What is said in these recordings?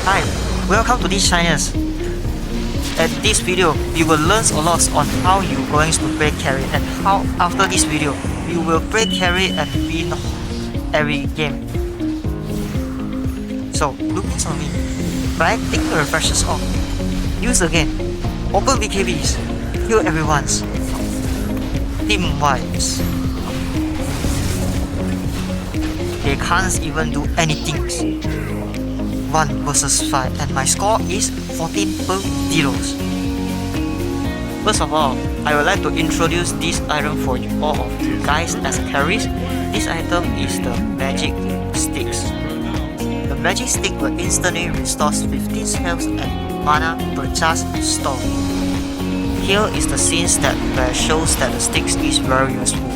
Hi, welcome to this channel. At this video, you will learn a lot on how you going to play carry and how after this video, you will play carry and win every game. So look on me. Right, take the refreshers off. Use again. Open BKBs. Kill everyone's. Team wise. They can't even do anything. 1 versus 5 and my score is 14-0. First of all, I would like to introduce this item for all of you guys as carries. This item is the magic sticks. The magic stick will instantly restore 15 health and mana per charge store. Here is the scenes that shows that the sticks is very useful.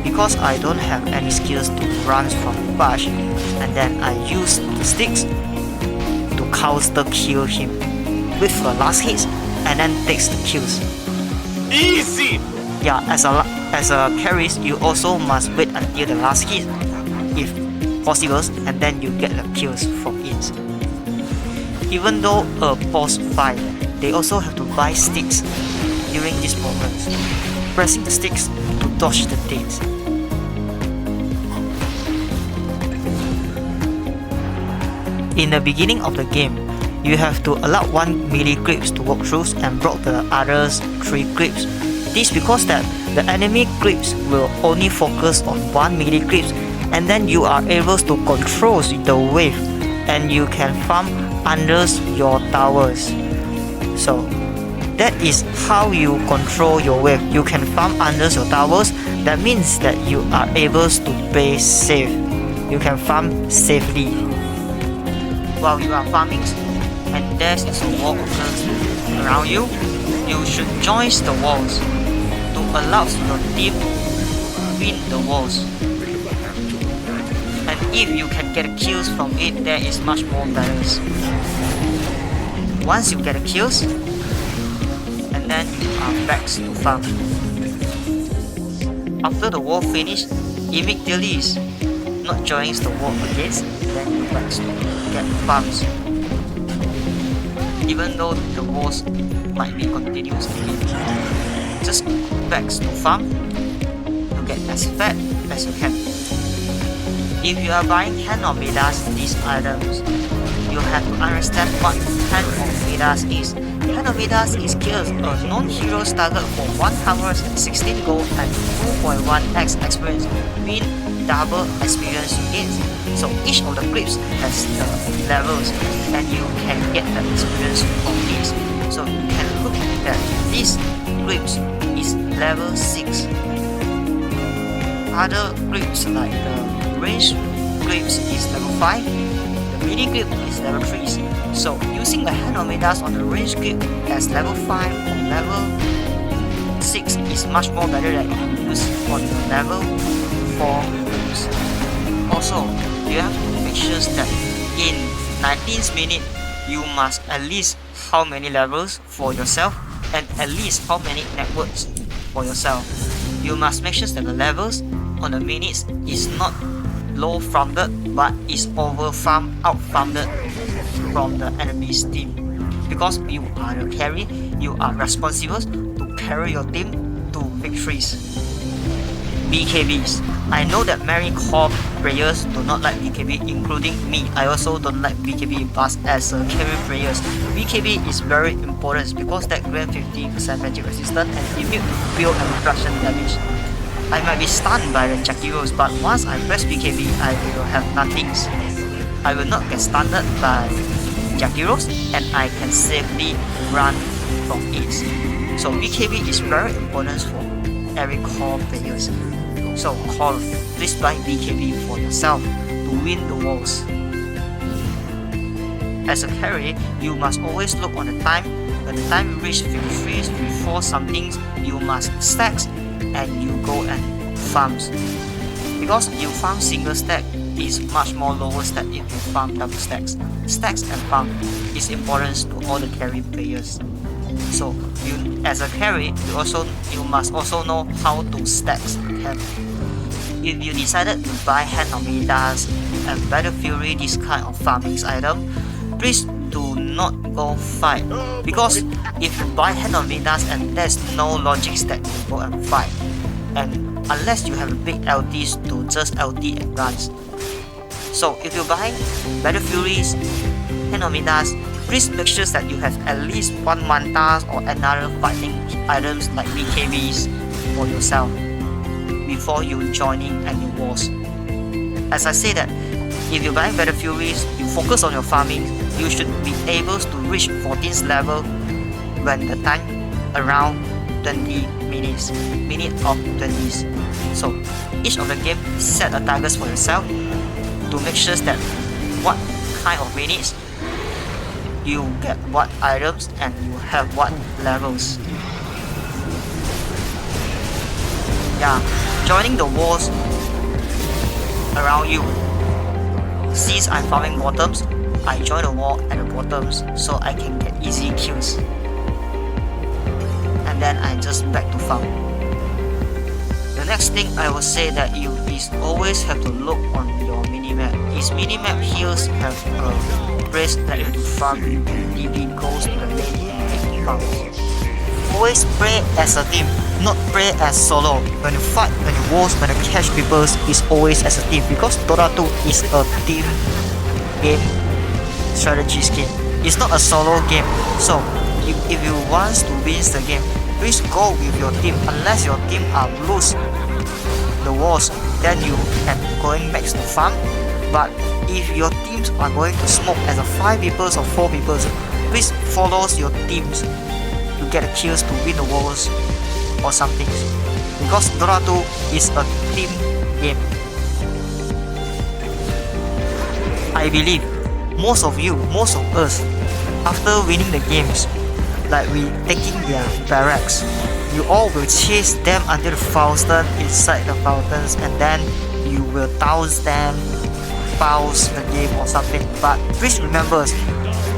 Because I don't have any skills to run from Bash, and then I use the sticks to counter kill him with the last hit and then takes the kills. Easy! Yeah, as a carry, you also must wait until the last hit if possible, and then you get the kills from it. Even though a boss fight, they also have to buy sticks during this moment, pressing the sticks to dodge the things. In the beginning of the game, you have to allow 1 melee creeps to walk through and block the others 3 creeps. This because that the enemy creeps will only focus on 1 melee creeps, and then you are able to control the wave and you can farm under your towers. So that is how you control your wave. You can farm under your towers. That means that you are able to play safe. You can farm safely. While you are farming and there is a wall occurs around you, you should join the walls to allow your team to win the walls. And if you can get kills from it, there is much more balance. Once you get kills, and then you are back to farm. After the wall finish, immediately not joining the wall again, then you back to get farms. Even though the walls might be continuous again, just back to farm to get as fat as you can. If you are buying Hand of Midas these items, you have to understand what Hand of Midas is. Hand of Midas is kills a non-hero's target for 116 gold and 2.1x experience, win double experience you get. So each of the clips has the levels and you can get the experience from this. So you can look that this clips is level 6. Other clips like the range clips is level 5. The mini clip is level 3. So using the Hand of Midas on the range clip as level 5 or level 6 is much more better than use on the level 4 clips. Also, you have to make sure that in 19th minute you must at least how many levels for yourself and at least how many networks for yourself. You must make sure that the levels on the minutes is not low farmed but is over farmed, out farmed from the enemy's team. Because you are the carry, you are responsible to carry your team to victories. BKBs. I know that many core players do not like BKB, including me. I also don't like BKB, but as a carry players, BKB is very important because that grants 50% magic resistance and immune to field and reduction damage. I might be stunned by the Jagiros, but once I press BKB, I will have nothing. I will not get stunned by Jagiros and I can safely run from it. So BKB is very important for every core players. So please buy BKB for yourself to win the walls. As a carry, you must always look on the time. When the time you reach 53 before something, you must stack and you go and farms. Because you farm single stack is much more lower stack if you farm double stacks. Stacks and farm is important to all the carry players. So you as a carry, you must also know how to stack carry. If you decided to buy Hand of Midas and Battle Fury, this kind of farming item, please do not go fight, because if you buy Hand of Midas and there's no logic that you go and fight, and unless you have big LDs to just LD and runs. So if you buy Battle Furies, Hand of Midas, please make sure that you have at least one Mantas or another fighting items like BKBs for yourself before you joining any wars. As I say that, if you buy Battle Furies, you focus on your farming, you should be able to reach 14th level when the time around 20 minutes, minute of 20s. So each of the game set a target for yourself to make sure that what kind of minutes you get what items and you have what levels. Yeah, joining the wars around you. Since I'm farming bottoms, I join the war at the bottoms so I can get easy kills. And then I just back to farm. The next thing I will say that you is always have to look on your minimap. This minimap here have a place that you to farm DB goes to the lane and farm. Always play as a team, not play as solo. When you fight, when you wars, when you catch people, it's always as a team, because Dota 2 is a team game, strategy game. It's not a solo game. So if you want to win the game, please go with your team. Unless your team are lose the wars, then you can going back to farm. But if your teams are going to smoke as a 5 people or 4 people, please follow your teams to get kills to win the wars or something, because Dota 2 is a team game. I believe most of us, after winning the games, like we taking their barracks, you all will chase them until the fountain inside the fountains, and then you will douse them, pause the game or something. But please remember,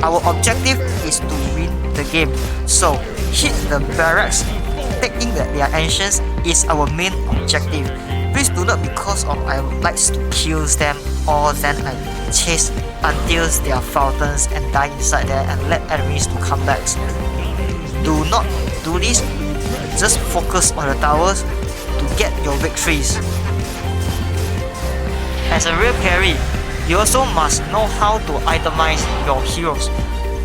our objective is to win the game. So hit the barracks, taking their ancients is our main objective. Please do not because of I would like to kill them, or then I chase until their fountains and die inside there and let enemies to come back. Do not do this. Just focus on the towers to get your victories. As a real carry, you also must know how to itemize your heroes.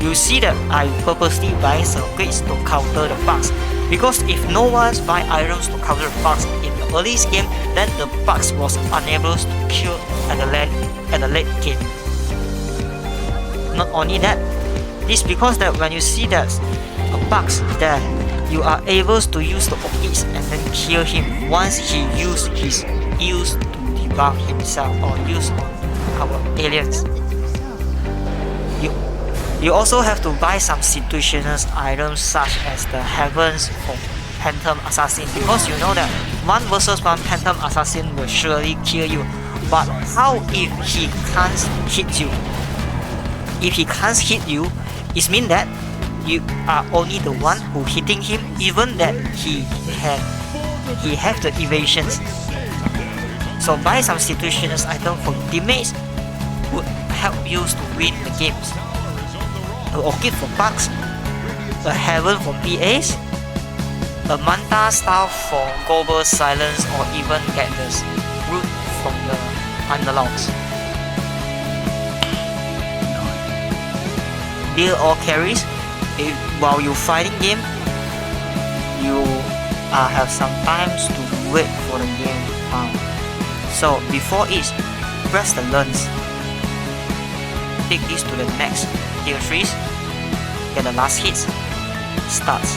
You see that I purposely buying some grades to counter the bugs, because if no one's buy items to counter the bugs in the early game, then the bugs was unable to kill at the late game. Not only that, this because that when you see that a bugs there, you are able to use the orchids and then kill him once he use his use to debuff himself or use on our aliens. You also have to buy some situational items such as the heavens for Phantom Assassin, because you know that 1 versus 1 Phantom Assassin will surely kill you. But how if he can't hit you? If he can't hit you, it means that you are only the one who hitting him, even that he have the evasions. So buy some situational item for teammates would help you to win the games. A orchid for bugs, a heaven for PAs, a manta staff for global silence, or even get the root from the underlogs. Deal all carries. While you fighting game, you have some times to wait for the game found. So before it, press the learns. Take this to the next tier 3s, get the last hits, starts.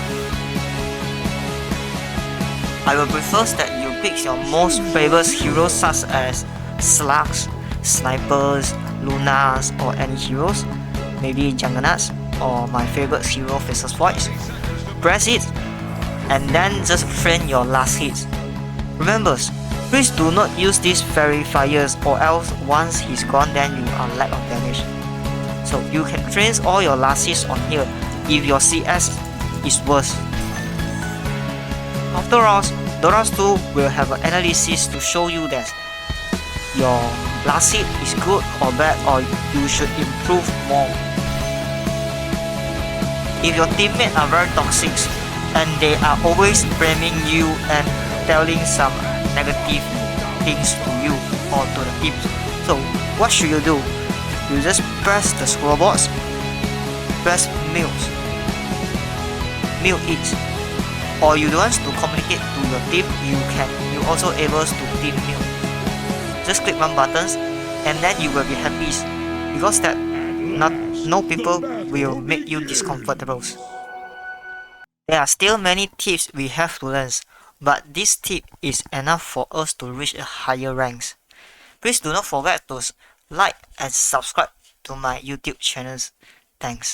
I will prefer that you pick your most favorite heroes such as slugs, snipers, lunas, or any heroes, maybe juggernauts, or my favorite hero Faceless Voice. Press it and then just frame your last hits. Remember, please do not use these verifiers, or else once he's gone then you are lack of damage. So you can train all your last hits on here if your CS is worse. After all, Dota 2 will have an analysis to show you that your last hit is good or bad, or you should improve more. If your teammates are very toxic and they are always blaming you and telling some negative things to you or to the team, so what should you do? You just press the scroll box, press mute it. Or you want to communicate to your team, you also able to team mute. Just click one button and then you will be happy because that no people will make you discomfortable. There are still many tips we have to learn, but this tip is enough for us to reach a higher ranks. Please do not forget to like and subscribe to my YouTube channels. Thanks.